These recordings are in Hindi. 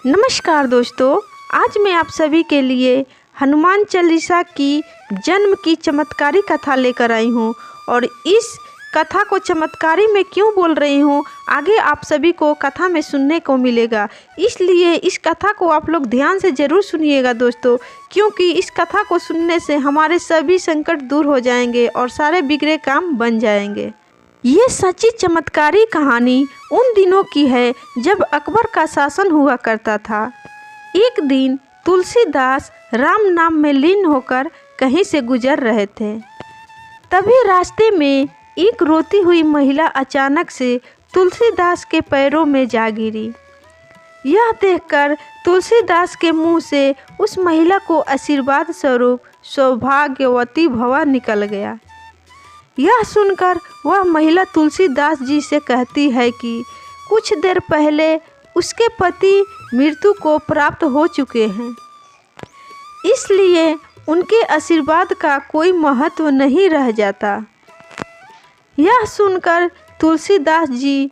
नमस्कार दोस्तों, आज मैं आप सभी के लिए हनुमान चालीसा की जन्म की चमत्कारी कथा लेकर आई हूँ। और इस कथा को चमत्कारी में क्यों बोल रही हूँ, आगे आप सभी को कथा में सुनने को मिलेगा। इसलिए इस कथा को आप लोग ध्यान से ज़रूर सुनिएगा दोस्तों, क्योंकि इस कथा को सुनने से हमारे सभी संकट दूर हो जाएंगे और सारे बिगड़े काम बन जाएंगे। ये सच्ची चमत्कारी कहानी उन दिनों की है जब अकबर का शासन हुआ करता था। एक दिन तुलसीदास राम नाम में लीन होकर कहीं से गुजर रहे थे। तभी रास्ते में एक रोती हुई महिला अचानक से तुलसीदास के पैरों में जा गिरी। यह देखकर तुलसीदास के मुंह से उस महिला को आशीर्वाद स्वरूप सौभाग्यवती भव निकल गया। यह सुनकर वह महिला तुलसीदास जी से कहती है कि कुछ देर पहले उसके पति मृत्यु को प्राप्त हो चुके हैं, इसलिए उनके आशीर्वाद का कोई महत्व नहीं रह जाता। यह सुनकर तुलसीदास जी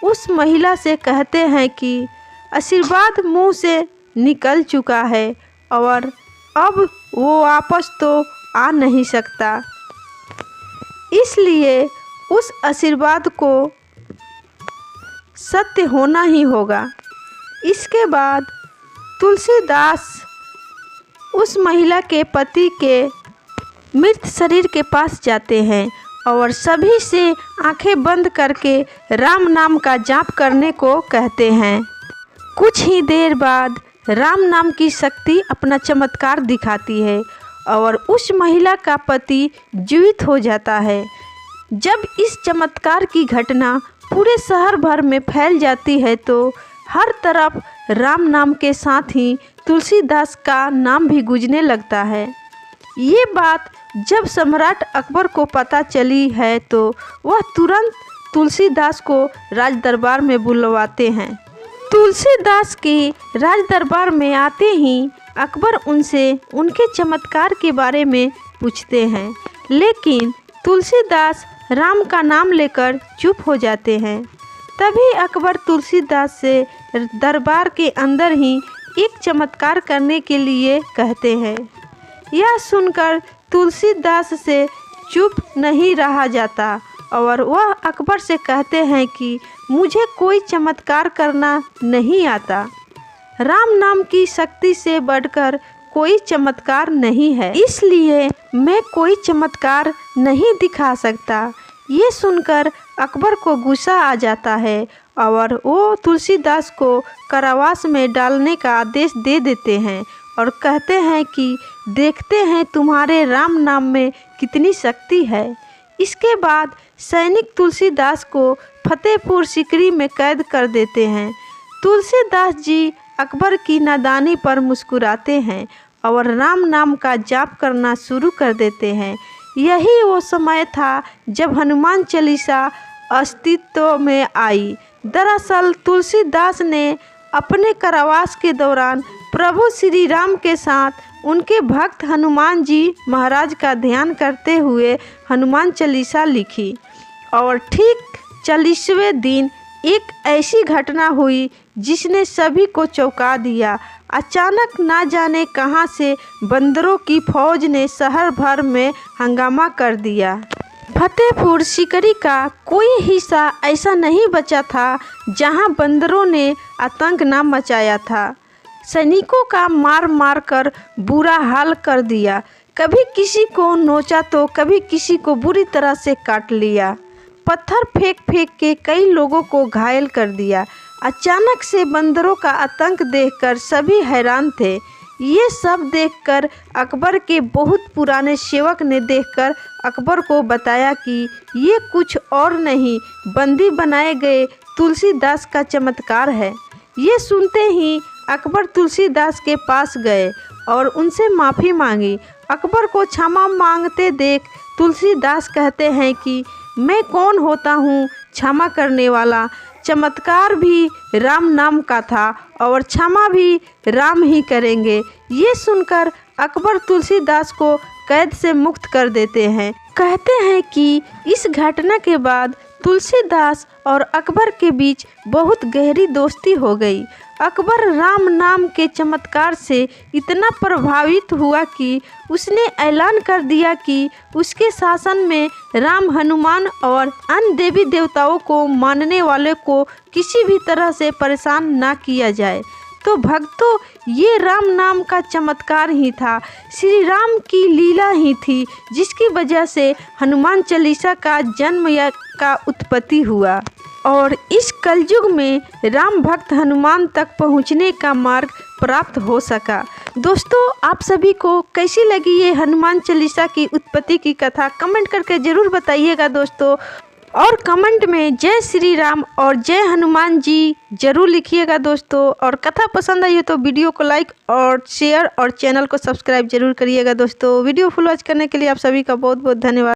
उस महिला से कहते हैं कि आशीर्वाद मुंह से निकल चुका है और अब वो वापस तो आ नहीं सकता, इसलिए उस आशीर्वाद को सत्य होना ही होगा। इसके बाद तुलसीदास उस महिला के पति के मृत शरीर के पास जाते हैं और सभी से आंखें बंद करके राम नाम का जाप करने को कहते हैं। कुछ ही देर बाद राम नाम की शक्ति अपना चमत्कार दिखाती है और उस महिला का पति जीवित हो जाता है। जब इस चमत्कार की घटना पूरे शहर भर में फैल जाती है तो हर तरफ राम नाम के साथ ही तुलसीदास का नाम भी गूंजने लगता है। ये बात जब सम्राट अकबर को पता चली है तो वह तुरंत तुलसीदास को राज दरबार में बुलवाते हैं। तुलसीदास के राज दरबार में आते ही अकबर उनसे उनके चमत्कार के बारे में पूछते हैं, लेकिन तुलसीदास राम का नाम लेकर चुप हो जाते हैं। तभी अकबर तुलसीदास से दरबार के अंदर ही एक चमत्कार करने के लिए कहते हैं। यह सुनकर तुलसीदास से चुप नहीं रहा जाता और वह अकबर से कहते हैं कि मुझे कोई चमत्कार करना नहीं आता। राम नाम की शक्ति से बढ़कर कोई चमत्कार नहीं है, इसलिए मैं कोई चमत्कार नहीं दिखा सकता। ये सुनकर अकबर को गुस्सा आ जाता है और वो तुलसीदास को कारावास में डालने का आदेश दे देते हैं और कहते हैं कि देखते हैं तुम्हारे राम नाम में कितनी शक्ति है। इसके बाद सैनिक तुलसीदास को फतेहपुर सीकरी में कैद कर देते हैं। तुलसीदास जी अकबर की नादानी पर मुस्कुराते हैं और राम नाम का जाप करना शुरू कर देते हैं। यही वो समय था जब हनुमान चालीसा अस्तित्व में आई। दरअसल तुलसीदास ने अपने कारावास के दौरान प्रभु श्री राम के साथ उनके भक्त हनुमान जी महाराज का ध्यान करते हुए हनुमान चालीसा लिखी और ठीक 40वें दिन एक ऐसी घटना हुई जिसने सभी को चौंका दिया। अचानक ना जाने कहां से बंदरों की फौज ने शहर भर में हंगामा कर दिया। फतेहपुर सीकरी का कोई हिस्सा ऐसा नहीं बचा था जहां बंदरों ने आतंक ना मचाया था। सैनिकों का मार मार कर बुरा हाल कर दिया। कभी किसी को नोचा तो कभी किसी को बुरी तरह से काट लिया। पत्थर फेंक फेंक के कई लोगों को घायल कर दिया। अचानक से बंदरों का आतंक देखकर सभी हैरान थे। ये सब देखकर अकबर के बहुत पुराने सेवक ने देखकर अकबर को बताया कि ये कुछ और नहीं, बंदी बनाए गए तुलसीदास का चमत्कार है। ये सुनते ही अकबर तुलसीदास के पास गए और उनसे माफ़ी मांगी। अकबर को क्षमा मांगते देख तुलसीदास कहते हैं कि मैं कौन होता हूँ क्षमा करने वाला। चमत्कार भी राम नाम का था और क्षमा भी राम ही करेंगे। ये सुनकर अकबर तुलसीदास को कैद से मुक्त कर देते हैं। कहते हैं कि इस घटना के बाद तुलसीदास और अकबर के बीच बहुत गहरी दोस्ती हो गई। अकबर राम नाम के चमत्कार से इतना प्रभावित हुआ कि उसने ऐलान कर दिया कि उसके शासन में राम, हनुमान और अन्य देवी देवताओं को मानने वाले को किसी भी तरह से परेशान ना किया जाए। तो भक्तों, ये राम नाम का चमत्कार ही था, श्री राम की लीला ही थी, जिसकी वजह से हनुमान चालीसा का जन्म या का उत्पत्ति हुआ और इस कलयुग में राम भक्त हनुमान तक पहुंचने का मार्ग प्राप्त हो सका। दोस्तों, आप सभी को कैसी लगी ये हनुमान चालीसा की उत्पत्ति की कथा, कमेंट करके ज़रूर बताइएगा दोस्तों। और कमेंट में जय श्री राम और जय हनुमान जी जरूर लिखिएगा दोस्तों। और कथा पसंद आई हो तो वीडियो को लाइक और शेयर और चैनल को सब्सक्राइब जरूर करिएगा दोस्तों। वीडियो फुल वॉच करने के लिए आप सभी का बहुत बहुत धन्यवाद।